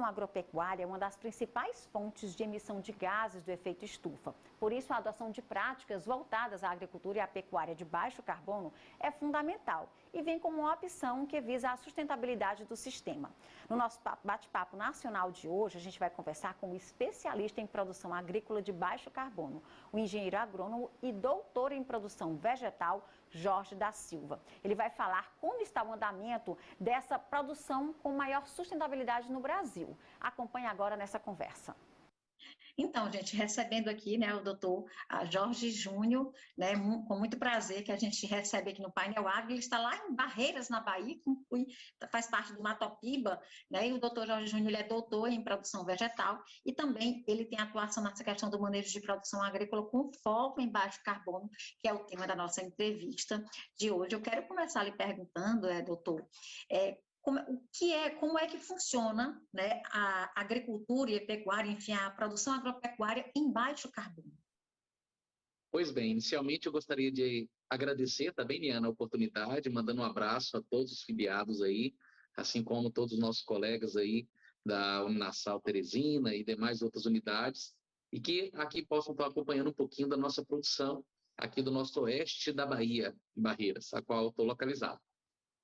produção agropecuária é uma das principais fontes de emissão de gases do efeito estufa. Por isso, a adoção de práticas voltadas à agricultura e à pecuária de baixo carbono é fundamental e vem como uma opção que visa a sustentabilidade do sistema. No nosso bate-papo nacional de hoje, a gente vai conversar com um especialista em produção agrícola de baixo carbono, o engenheiro agrônomo e doutor em produção vegetal, Jorge da Silva. Ele vai falar como está o andamento dessa produção com maior sustentabilidade no Brasil. Acompanhe agora nessa conversa. Então, gente, recebendo aqui, né, o doutor Jorge Júnior, né, com muito prazer que a gente recebe aqui no Painel Agro. Ele está lá em Barreiras, na Bahia, faz parte do Matopiba, né, e o doutor Jorge Júnior, ele é doutor em produção vegetal e também ele tem atuação nessa questão do manejo de produção agrícola com foco em baixo carbono, que é o tema da nossa entrevista de hoje. Eu quero começar lhe perguntando, doutor, como é que funciona, né, a agricultura e a pecuária, enfim, a produção agropecuária em baixo carbono? Pois bem, inicialmente eu gostaria de agradecer também, Liana, a oportunidade, mandando um abraço a todos os filiados aí, assim como todos os nossos colegas aí da Uninasal Teresina e demais outras unidades, e que aqui possam estar acompanhando um pouquinho da nossa produção aqui do nosso oeste da Bahia, em Barreiras, a qual eu estou localizado.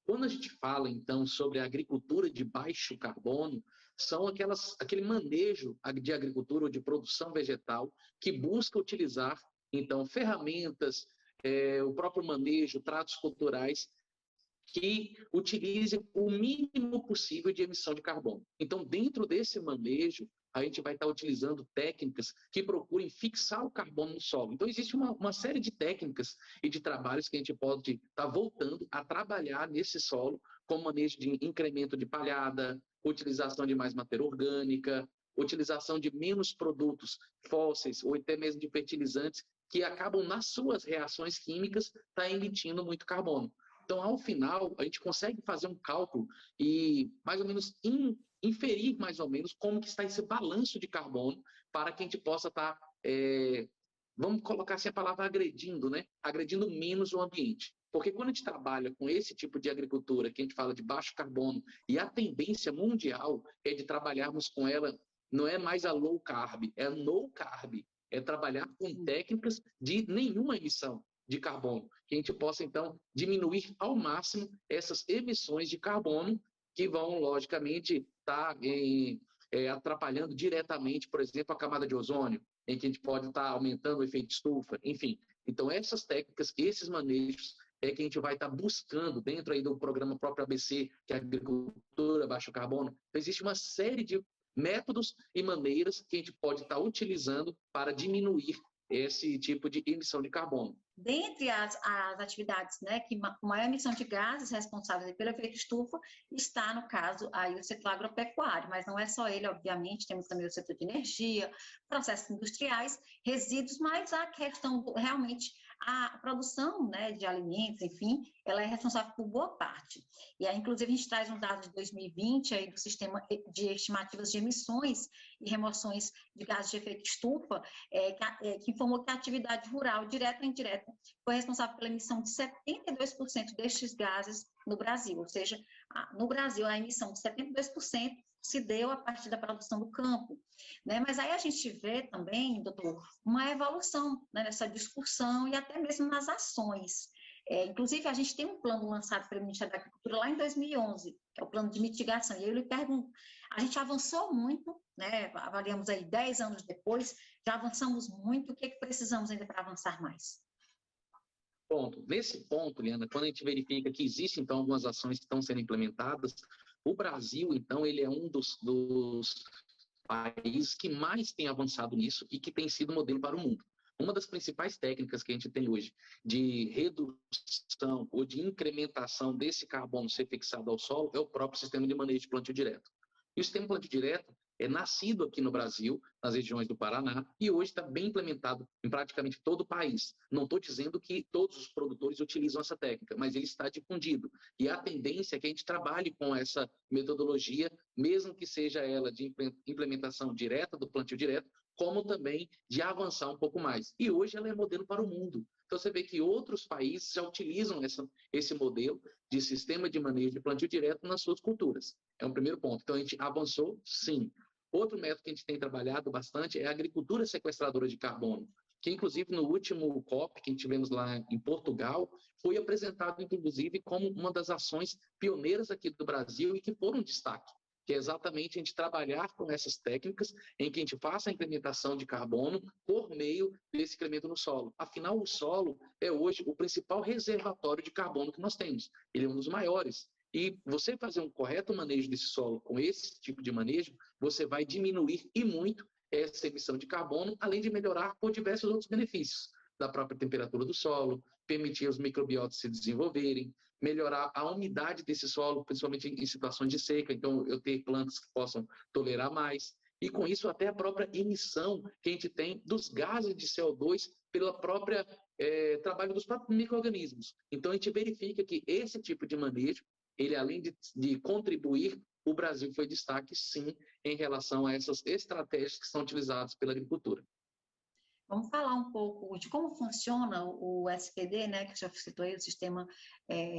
Quando a gente fala, então, sobre a agricultura de baixo carbono, são aquele manejo de agricultura ou de produção vegetal que busca utilizar, então, ferramentas, o próprio manejo, tratos culturais, que utilizem o mínimo possível de emissão de carbono. Então, dentro desse manejo, a gente vai estar utilizando técnicas que procurem fixar o carbono no solo. Então, existe uma série de técnicas e de trabalhos que a gente pode estar voltando a trabalhar nesse solo, como manejo de incremento de palhada, utilização de mais matéria orgânica, utilização de menos produtos fósseis ou até mesmo de fertilizantes que acabam, nas suas reações químicas, emitindo muito carbono. Então, ao final, a gente consegue fazer um cálculo e mais ou menos inferir mais ou menos como que está esse balanço de carbono para que a gente possa estar, vamos colocar assim a palavra agredindo, né? Agredindo menos o ambiente. Porque quando a gente trabalha com esse tipo de agricultura, que a gente fala de baixo carbono, e a tendência mundial é de trabalharmos com ela, não é mais a low carb, é a no carb, é trabalhar com técnicas de nenhuma emissão de carbono, que a gente possa, então, diminuir ao máximo essas emissões de carbono que vão, logicamente, estar atrapalhando diretamente, por exemplo, a camada de ozônio, em que a gente pode estar aumentando o efeito estufa, enfim. Então, essas técnicas, esses manejos, é que a gente vai estar buscando dentro aí do programa próprio ABC, que é a agricultura baixo carbono. Então, existe uma série de métodos e maneiras que a gente pode estar utilizando para diminuir esse tipo de emissão de carbono. Dentre as atividades, né, que maior emissão de gases responsáveis pelo efeito estufa está, no caso, aí o setor agropecuário, mas não é só ele, obviamente, temos também o setor de energia, processos industriais, resíduos, mas a questão, realmente, a produção, né, de alimentos, enfim, ela é responsável por boa parte. E aí, inclusive, a gente traz um dado de 2020 aí do Sistema de Estimativas de Emissões e Remoções de Gases de Efeito Estufa, que informou que a atividade rural, direta ou indireta, foi responsável pela emissão de 72% destes gases no Brasil, ou seja, no Brasil a emissão de 72% se deu a partir da produção do campo, né? Mas aí a gente vê também, doutor, uma evolução, né, nessa discussão e até mesmo nas ações. Inclusive, a gente tem um plano lançado pelo Ministério da Agricultura lá em 2011, que é o plano de mitigação, e eu lhe pergunto, a gente avançou muito, né, avaliamos aí 10 anos depois, já avançamos muito, o que precisamos ainda para avançar mais? Ponto. Nesse ponto, Liana, quando a gente verifica que existem, então, algumas ações que estão sendo implementadas, o Brasil, então, ele é um dos países que mais tem avançado nisso e que tem sido modelo para o mundo. Uma das principais técnicas que a gente tem hoje de redução ou de incrementação desse carbono ser fixado ao solo é o próprio sistema de manejo de plantio direto. E o sistema de plantio direto é nascido aqui no Brasil, nas regiões do Paraná, e hoje está bem implementado em praticamente todo o país. Não estou dizendo que todos os produtores utilizam essa técnica, mas ele está difundido. E a tendência é que a gente trabalhe com essa metodologia, mesmo que seja ela de implementação direta do plantio direto, como também de avançar um pouco mais. E hoje ela é modelo para o mundo. Então você vê que outros países já utilizam esse modelo de sistema de manejo de plantio direto nas suas culturas. É um primeiro ponto. Então a gente avançou, sim. Outro método que a gente tem trabalhado bastante é a agricultura sequestradora de carbono, que inclusive no último COP que tivemos lá em Portugal, foi apresentado inclusive como uma das ações pioneiras aqui do Brasil e que foram um destaque, que é exatamente a gente trabalhar com essas técnicas em que a gente faça a implementação de carbono por meio desse incremento no solo. Afinal, o solo é hoje o principal reservatório de carbono que nós temos. Ele é um dos maiores. E você fazer um correto manejo desse solo com esse tipo de manejo, você vai diminuir e muito essa emissão de carbono, além de melhorar por diversos outros benefícios, da própria temperatura do solo, permitir os microbiotas se desenvolverem, melhorar a umidade desse solo, principalmente em situações de seca, então eu ter plantas que possam tolerar mais, e com isso até a própria emissão que a gente tem dos gases de CO2 pela própria trabalho dos próprios micro-organismos. Então a gente verifica que esse tipo de manejo, ele além de contribuir, o Brasil foi destaque sim em relação a essas estratégias que são utilizadas pela agricultura. Vamos falar um pouco de como funciona o SPD, né, que já citou aí, o sistema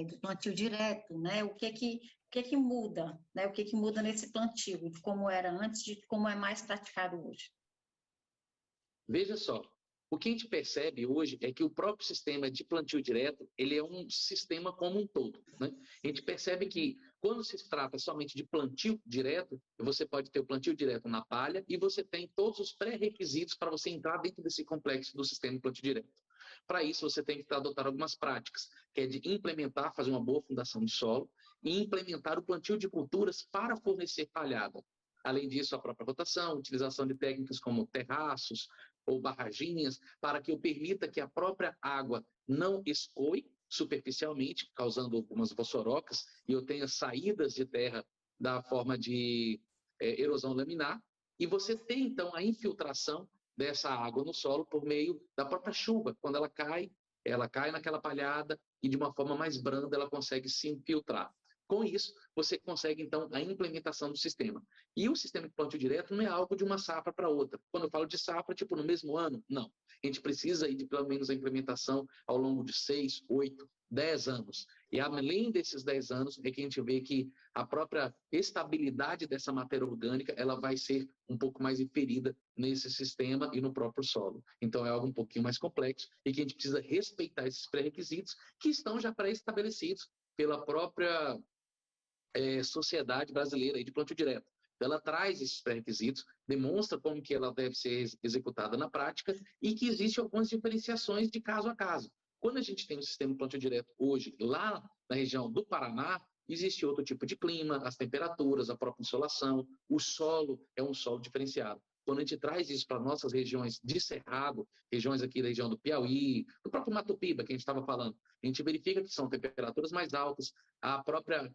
do plantio direto, né, o que muda, né, o que muda nesse plantio, de como era antes, de como é mais praticado hoje. Veja só, o que a gente percebe hoje é que o próprio sistema de plantio direto, ele é um sistema como um todo, né? A gente percebe que quando se trata somente de plantio direto, você pode ter o plantio direto na palha e você tem todos os pré-requisitos para você entrar dentro desse complexo do sistema de plantio direto. Para isso, você tem que adotar algumas práticas, que é de implementar, fazer uma boa fundação de solo e implementar o plantio de culturas para fornecer palhada. Além disso, a própria rotação, utilização de técnicas como terraços, ou barraginhas, para que eu permita que a própria água não escoe superficialmente, causando algumas vossorocas, e eu tenha saídas de terra da forma de erosão laminar, e você tem, então, a infiltração dessa água no solo por meio da própria chuva. Quando ela cai naquela palhada e, de uma forma mais branda, ela consegue se infiltrar. Com isso, você consegue, então, a implementação do sistema. E o sistema de plantio direto não é algo de uma safra para outra. Quando eu falo de safra, tipo, no mesmo ano, não. A gente precisa de, pelo menos, a implementação ao longo de 6, 8, 10 anos. E, além desses 10 anos, é que a gente vê que a própria estabilidade dessa matéria orgânica, ela vai ser um pouco mais inferida nesse sistema e no próprio solo. Então, é algo um pouquinho mais complexo e que a gente precisa respeitar esses pré-requisitos que estão já pré-estabelecidos pela própria Sociedade Brasileira de Plantio Direto. Ela traz esses pré-requisitos, demonstra como que ela deve ser executada na prática e que existem algumas diferenciações de caso a caso. Quando a gente tem um sistema de plantio direto hoje, lá na região do Paraná, existe outro tipo de clima, as temperaturas, a própria insolação, o solo é um solo diferenciado. Quando a gente traz isso para nossas regiões de cerrado, regiões aqui da região do Piauí, do próprio Mato Piba, que a gente estava falando, a gente verifica que são temperaturas mais altas, a própria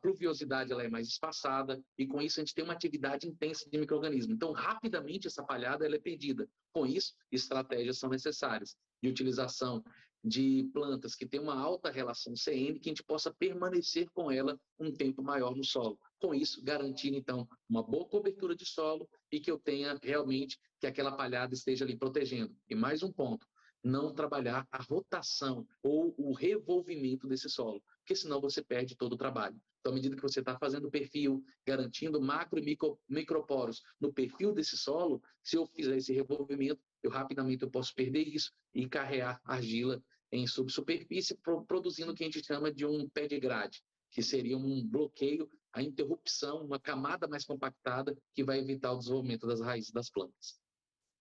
pluviosidade ela é mais espaçada, e com isso a gente tem uma atividade intensa de micro-organismos. Então, rapidamente, essa palhada ela é perdida. Com isso, estratégias são necessárias de utilização de plantas que têm uma alta relação CN, que a gente possa permanecer com ela um tempo maior no solo. Com isso, garantindo, então, uma boa cobertura de solo e que eu tenha realmente que aquela palhada esteja ali protegendo. E mais um ponto, não trabalhar a rotação ou o revolvimento desse solo, porque senão você perde todo o trabalho. Então, à medida que você está fazendo o perfil, garantindo macro e microporos no perfil desse solo, se eu fizer esse revolvimento, rapidamente eu posso perder isso e carrear argila em subsuperfície, produzindo o que a gente chama de um pé de grade, que seria um bloqueio, a interrupção, uma camada mais compactada que vai evitar o desenvolvimento das raízes das plantas.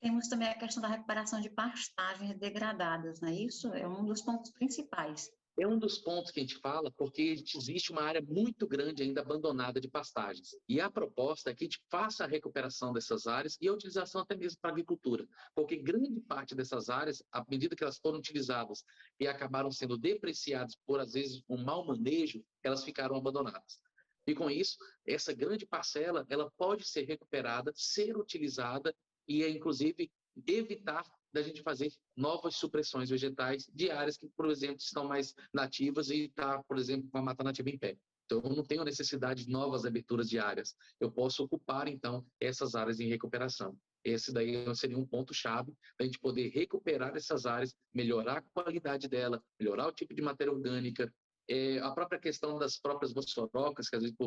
Temos também a questão da recuperação de pastagens degradadas, não é isso? É um dos pontos principais. É um dos pontos que a gente fala, porque existe uma área muito grande ainda abandonada de pastagens. E a proposta é que a gente faça a recuperação dessas áreas e a utilização até mesmo para a agricultura. Porque grande parte dessas áreas, à medida que elas foram utilizadas e acabaram sendo depreciadas por, às vezes, um mau manejo, elas ficaram abandonadas. E com isso, essa grande parcela, ela pode ser recuperada, ser utilizada e, inclusive, evitar da gente fazer novas supressões vegetais de áreas que, por exemplo, estão mais nativas e está, por exemplo, com a mata nativa em pé. Então, eu não tenho necessidade de novas aberturas de áreas. Eu posso ocupar, então, essas áreas em recuperação. Esse daí seria um ponto-chave para a gente poder recuperar essas áreas, melhorar a qualidade dela, melhorar o tipo de matéria orgânica, a própria questão das próprias mossorocas, que às vezes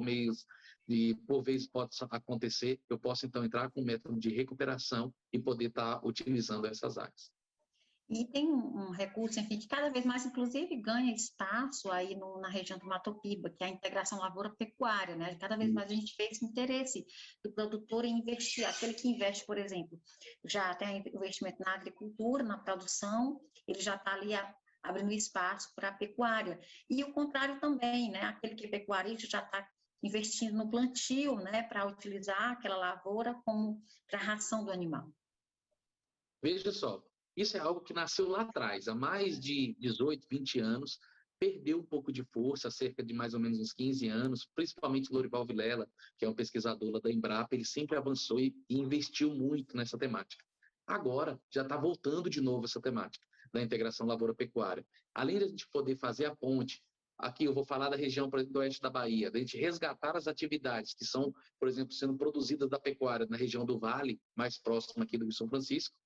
por vezes pode acontecer, eu posso então entrar com um método de recuperação e poder estar utilizando essas áreas. E tem um recurso, enfim, que cada vez mais, inclusive, ganha espaço aí na região do Mato Piba, que é a integração lavoura-pecuária, né? Cada vez mais a gente vê esse interesse do produtor em investir, aquele que investe, por exemplo, já tem investimento na agricultura, na produção, ele já está ali abrindo espaço para a pecuária. E o contrário também, né? Aquele que é pecuarista já está investindo no plantio, né? Para utilizar aquela lavoura como para a ração do animal. Veja só, isso é algo que nasceu lá atrás, há mais de 18, 20 anos, perdeu um pouco de força, há cerca de mais ou menos uns 15 anos, principalmente Lorival Vilela, que é um pesquisador lá da Embrapa, ele sempre avançou e investiu muito nessa temática. Agora, já está voltando de novo essa temática da integração lavoura-pecuária. Além de a gente poder fazer a ponte, aqui eu vou falar da região, por exemplo, do oeste da Bahia, da gente resgatar as atividades que são, por exemplo, sendo produzidas da pecuária na região do Vale, mais próxima aqui do Rio São Francisco,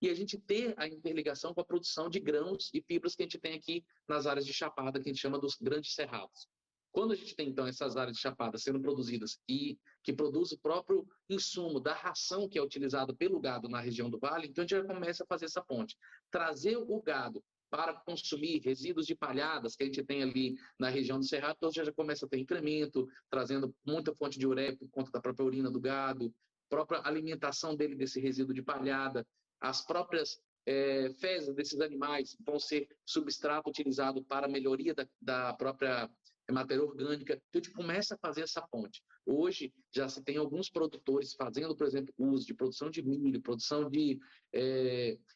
e a gente ter a interligação com a produção de grãos e fibras que a gente tem aqui nas áreas de chapada, que a gente chama dos grandes cerrados. Quando a gente tem, então, essas áreas de chapada sendo produzidas e que produz o próprio insumo da ração que é utilizada pelo gado na região do Vale, então a gente já começa a fazer essa ponte. Trazer o gado para consumir resíduos de palhadas que a gente tem ali na região do Cerrado, então já começa a ter incremento, trazendo muita fonte de ureia por conta da própria urina do gado, própria alimentação dele desse resíduo de palhada, as próprias fezes desses animais vão ser substrato utilizado para a melhoria da própria matéria orgânica. Então, a gente começa a fazer essa ponte. Hoje, já se tem alguns produtores fazendo, por exemplo, uso de produção de milho, produção de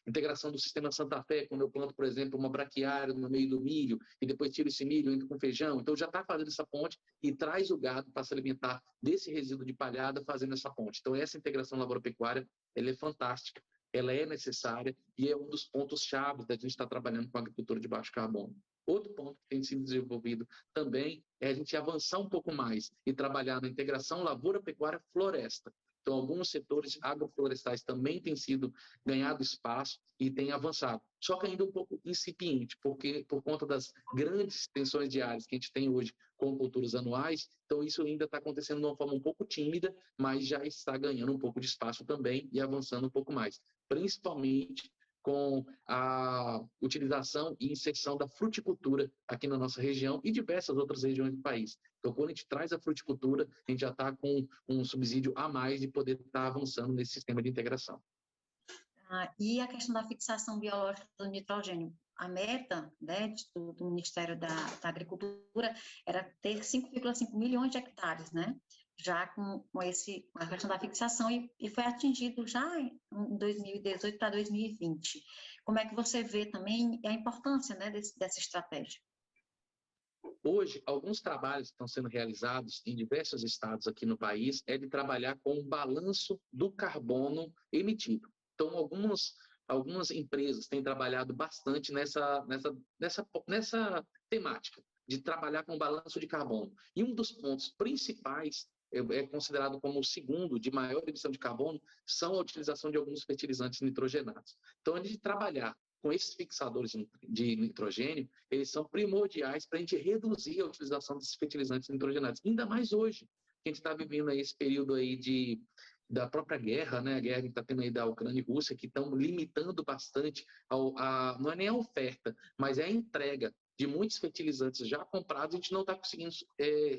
integração do sistema Santa Fé, quando eu planto, por exemplo, uma braquiária no meio do milho, e depois tiro esse milho, entro com feijão. Então, já está fazendo essa ponte e traz o gado para se alimentar desse resíduo de palhada, fazendo essa ponte. Então, essa integração lavoura-pecuária, ela é fantástica, ela é necessária e é um dos pontos-chave da gente estar trabalhando com a agricultura de baixo carbono. Outro ponto que tem sido desenvolvido também é a gente avançar um pouco mais e trabalhar na integração lavoura-pecuária-floresta. Então, alguns setores agroflorestais também têm sido ganhado espaço e têm avançado. Só que ainda um pouco incipiente, porque por conta das grandes extensões de áreas que a gente tem hoje com culturas anuais, então isso ainda está acontecendo de uma forma um pouco tímida, mas já está ganhando um pouco de espaço também e avançando um pouco mais, principalmente com a utilização e inserção da fruticultura aqui na nossa região e diversas outras regiões do país. Então, quando a gente traz a fruticultura, a gente já está com um subsídio a mais de poder estar avançando nesse sistema de integração. E a questão da fixação biológica do nitrogênio. A meta, né, do Ministério da Agricultura era ter 5,5 milhões de hectares, né? Já com a questão da fixação, e foi atingido já em 2018 para 2020. Como é que você vê também a importância, né, dessa estratégia? Hoje, alguns trabalhos que estão sendo realizados em diversos estados aqui no país é de trabalhar com o balanço do carbono emitido. Então, algumas empresas têm trabalhado bastante nessa temática de trabalhar com o balanço de carbono. E um dos pontos principais é considerado como o segundo de maior emissão de carbono, são a utilização de alguns fertilizantes nitrogenados. Então, a gente trabalhar com esses fixadores de nitrogênio, eles são primordiais para a gente reduzir a utilização desses fertilizantes nitrogenados. Ainda mais hoje, que a gente está vivendo aí esse período aí da própria guerra, né? A guerra que está tendo aí da Ucrânia e Rússia, que estão limitando bastante, não é nem a oferta, mas é a entrega de muitos fertilizantes já comprados, a gente não está conseguindo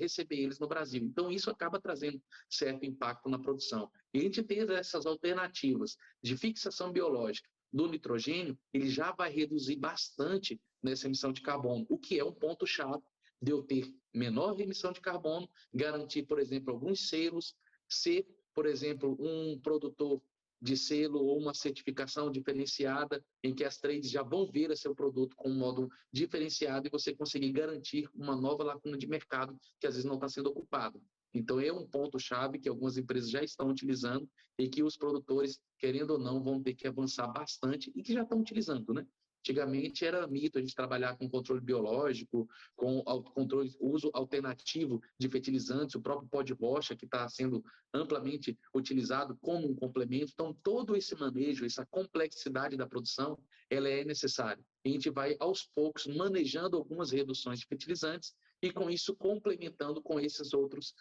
receber eles no Brasil. Então, isso acaba trazendo certo impacto na produção. E a gente ter essas alternativas de fixação biológica do nitrogênio, ele já vai reduzir bastante nessa emissão de carbono, o que é um ponto-chave de eu ter menor emissão de carbono, garantir, por exemplo, alguns selos, ser, por exemplo, um produtor de selo ou uma certificação diferenciada, em que as trades já vão ver seu produto com um modo diferenciado e você conseguir garantir uma nova lacuna de mercado que às vezes não está sendo ocupada. Então, é um ponto-chave que algumas empresas já estão utilizando e que os produtores, querendo ou não, vão ter que avançar bastante e que já estão utilizando, né? Antigamente era mito a gente trabalhar com controle biológico, com uso alternativo de fertilizantes, o próprio pó de rocha, que está sendo amplamente utilizado como um complemento. Então, todo esse manejo, essa complexidade da produção, ela é necessária. A gente vai, aos poucos, manejando algumas reduções de fertilizantes e, com isso, complementando com esses outros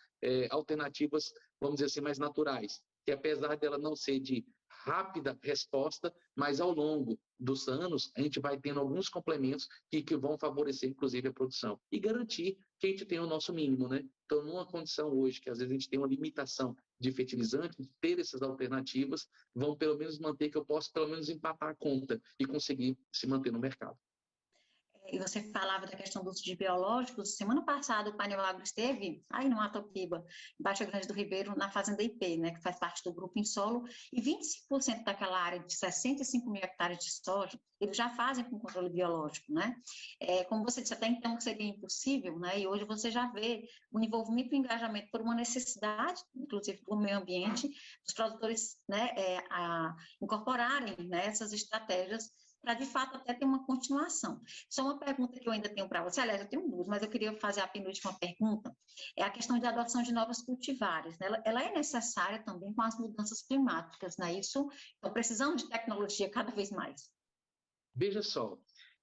alternativas, vamos dizer assim, mais naturais, que apesar dela não ser de rápida resposta, mas ao longo dos anos a gente vai tendo alguns complementos que vão favorecer, inclusive, a produção e garantir que a gente tenha o nosso mínimo, né? Então, numa condição hoje que às vezes a gente tem uma limitação de fertilizante, ter essas alternativas vão pelo menos manter que eu possa pelo menos empatar a conta e conseguir se manter no mercado. E você falava da questão do uso de biológicos. Semana passada, o Painel Agro esteve aí no Matopiba, em Baixa Grande do Ribeiro, na Fazenda IP, né, que faz parte do Grupo Insolo, e 25% daquela área de 65 mil hectares de soja, eles já fazem com controle biológico, né? Como você disse, até então seria impossível, né? E hoje você já vê o envolvimento e o engajamento por uma necessidade, inclusive do meio ambiente, dos produtores, né, incorporarem, né, essas estratégias para, de fato, até ter uma continuação. Só uma pergunta que eu ainda tenho para você, aliás, eu tenho duas, mas eu queria fazer a penúltima pergunta, é a questão de adoção de novas cultivares, né? Ela é necessária também com as mudanças climáticas, não é isso? Então, precisamos de tecnologia cada vez mais. Veja só,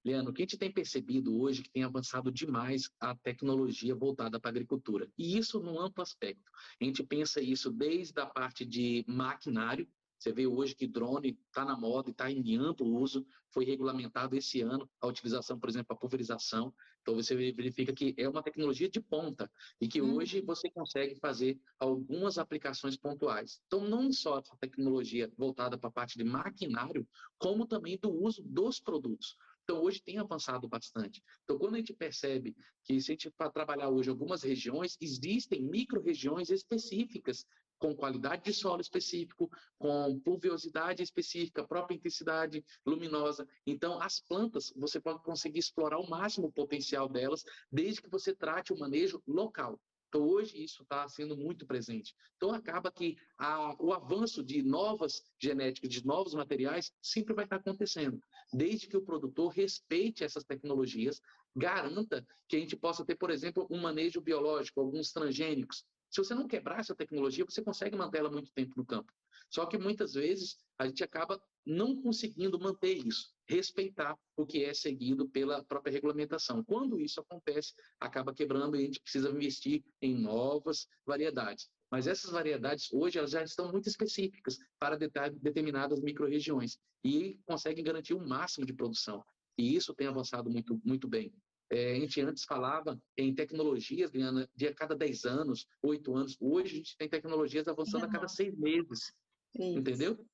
Leandro, o que a gente tem percebido hoje é que tem avançado demais a tecnologia voltada para a agricultura, e isso num amplo aspecto. A gente pensa isso desde a parte de maquinário. Você vê hoje que drone está na moda e está em amplo uso, foi regulamentado esse ano a utilização, por exemplo, a pulverização. Então, você verifica que é uma tecnologia de ponta e que hoje você consegue fazer algumas aplicações pontuais. Então, não só a tecnologia voltada para a parte de maquinário, como também do uso dos produtos. Então, hoje tem avançado bastante. Então, quando a gente percebe que, se a gente for trabalhar hoje algumas regiões, existem micro-regiões específicas com qualidade de solo específico, com pluviosidade específica, própria intensidade luminosa. Então, as plantas, você pode conseguir explorar ao máximo o potencial delas, desde que você trate o manejo local. Então, hoje isso está sendo muito presente. Então, acaba que o avanço de novas genéticas, de novos materiais, sempre vai estar acontecendo, desde que o produtor respeite essas tecnologias, garanta que a gente possa ter, por exemplo, um manejo biológico, alguns transgênicos. Se você não quebrar essa tecnologia, você consegue manter ela muito tempo no campo. Só que muitas vezes a gente acaba não conseguindo manter isso, respeitar o que é seguido pela própria regulamentação. Quando isso acontece, acaba quebrando e a gente precisa investir em novas variedades. Mas essas variedades, hoje, elas já estão muito específicas para determinadas micro-regiões e conseguem garantir o máximo de produção. E isso tem avançado muito, muito bem. A gente antes falava em tecnologias, Diana, de a cada 10 anos, 8 anos. Hoje a gente tem tecnologias avançando a cada 6 meses. Isso. Entendeu?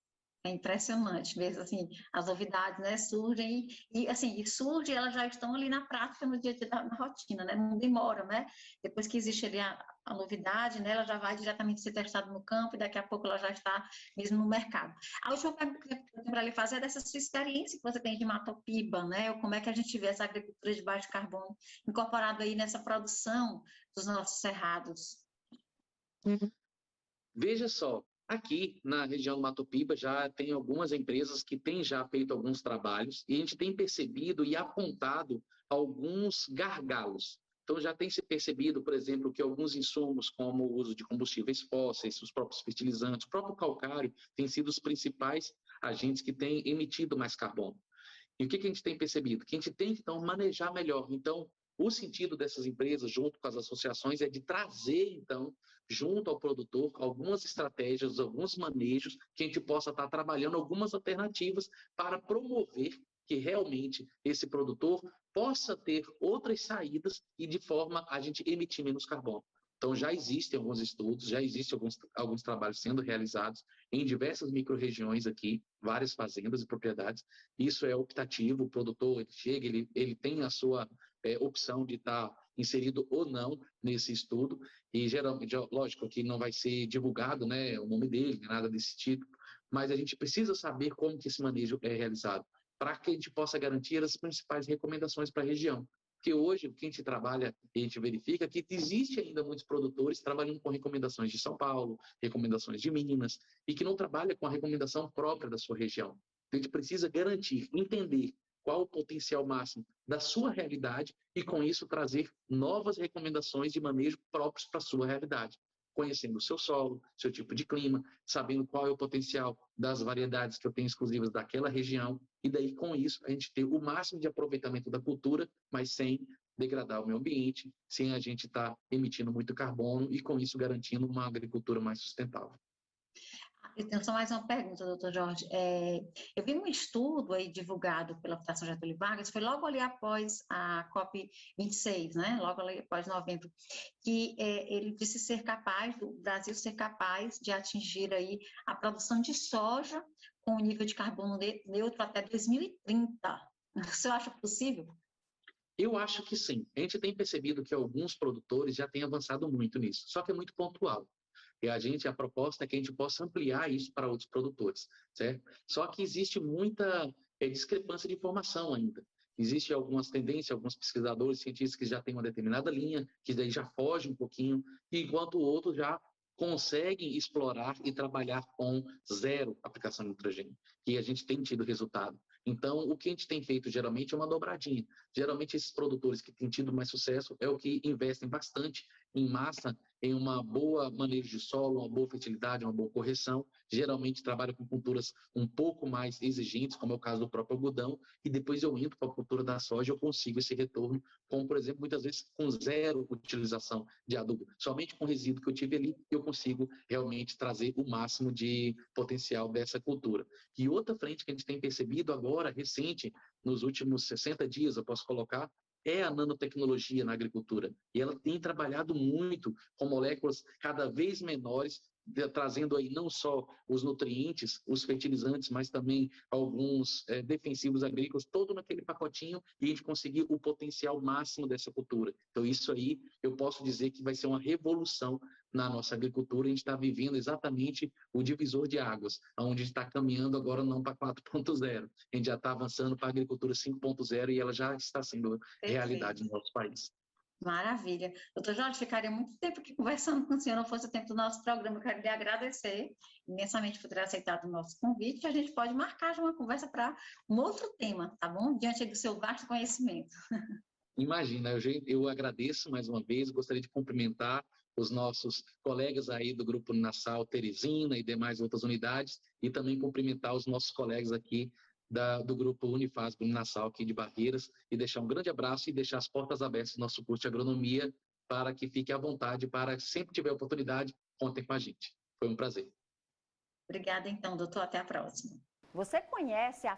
É impressionante mesmo, assim, as novidades, né, surgem e surge, elas já estão ali na prática, no dia a dia, na rotina, né, não demora, né, depois que existe ali a novidade, né, ela já vai diretamente ser testada no campo e daqui a pouco ela já está mesmo no mercado. A última pergunta que eu tenho para lhe fazer é dessa sua experiência que você tem de Matopiba, né, como é que a gente vê essa agricultura de baixo carbono incorporada aí nessa produção dos nossos cerrados? Veja só, aqui na região do Matopiba já tem algumas empresas que têm já feito alguns trabalhos e a gente tem percebido e apontado alguns gargalos. Então já tem se percebido, por exemplo, que alguns insumos, como o uso de combustíveis fósseis, os próprios fertilizantes, o próprio calcário, têm sido os principais agentes que têm emitido mais carbono. E o que a gente tem percebido? Que a gente tem que, então, manejar melhor. Então, o sentido dessas empresas, junto com as associações, é de trazer, então, junto ao produtor, algumas estratégias, alguns manejos, que a gente possa estar trabalhando algumas alternativas para promover que realmente esse produtor possa ter outras saídas e de forma a gente emitir menos carbono. Então, já existem alguns estudos, já existem alguns trabalhos sendo realizados em diversas micro-regiões aqui, várias fazendas e propriedades. Isso é optativo, o produtor ele chega, ele tem a sua opção de estar inserido ou não nesse estudo, e geralmente, lógico que não vai ser divulgado, né, o nome dele, nada desse tipo, mas a gente precisa saber como que esse manejo é realizado, para que a gente possa garantir as principais recomendações para a região. Porque hoje, o que a gente trabalha e a gente verifica que existe ainda muitos produtores trabalhando com recomendações de São Paulo, recomendações de Minas, e que não trabalha com a recomendação própria da sua região. Então, a gente precisa garantir, entender qual o potencial máximo da sua realidade e, com isso, trazer novas recomendações de manejo próprios para a sua realidade. Conhecendo o seu solo, seu tipo de clima, sabendo qual é o potencial das variedades que eu tenho exclusivas daquela região, e daí, com isso, a gente ter o máximo de aproveitamento da cultura, mas sem degradar o meio ambiente, sem a gente estar emitindo muito carbono e, com isso, garantindo uma agricultura mais sustentável. Eu tenho só mais uma pergunta, doutor Jorge. Eu vi um estudo aí divulgado pela Fundação Getúlio Vargas, foi logo ali após a COP26, né? Logo ali após novembro, que ele disse ser capaz, o Brasil ser capaz de atingir aí a produção de soja com o nível de carbono neutro até 2030. O senhor acha possível? Eu acho que sim. A gente tem percebido que alguns produtores já têm avançado muito nisso, só que é muito pontual. E a proposta é que a gente possa ampliar isso para outros produtores, certo? Só que existe muita discrepância de informação ainda. Existem algumas tendências, alguns pesquisadores, cientistas que já têm uma determinada linha, que daí já foge um pouquinho, enquanto outros já conseguem explorar e trabalhar com zero aplicação de nitrogênio, que a gente tem tido resultado. Então, o que a gente tem feito geralmente é uma dobradinha. Geralmente, esses produtores que têm tido mais sucesso é o que investem bastante em massa, em uma boa manejo de solo, uma boa fertilidade, uma boa correção. Geralmente, trabalham com culturas um pouco mais exigentes, como é o caso do próprio algodão, e depois eu entro para a cultura da soja, eu consigo esse retorno, como, por exemplo, muitas vezes com zero utilização de adubo. Somente com o resíduo que eu tive ali, eu consigo realmente trazer o máximo de potencial dessa cultura. E outra frente que a gente tem percebido agora, recente, nos últimos 60 dias, eu posso colocar, é a nanotecnologia na agricultura. E ela tem trabalhado muito com moléculas cada vez menores, trazendo aí não só os nutrientes, os fertilizantes, mas também alguns defensivos agrícolas, todo naquele pacotinho, e a gente conseguir o potencial máximo dessa cultura. Então, isso aí, eu posso dizer que vai ser uma revolução na nossa agricultura. A gente está vivendo exatamente o divisor de águas, onde a gente está caminhando agora não para 4.0, a gente já está avançando para a agricultura 5.0 e ela já está sendo realidade no nosso país. Maravilha. Doutor Jorge, ficaria muito tempo aqui conversando com o senhor, não fosse o tempo do nosso programa. Eu quero lhe agradecer imensamente por ter aceitado o nosso convite. A gente pode marcar de uma conversa para um outro tema, tá bom? Diante do seu vasto conhecimento. Imagina, eu agradeço mais uma vez, gostaria de cumprimentar os nossos colegas aí do Grupo Uninasal, Teresina e demais outras unidades, e também cumprimentar os nossos colegas aqui do Grupo Unifasp Uninasal aqui de Barreiras, e deixar um grande abraço e deixar as portas abertas do nosso curso de agronomia para que fique à vontade, para sempre tiver oportunidade, contem com a gente. Foi um prazer. Obrigada então, doutor. Até a próxima. Você conhece a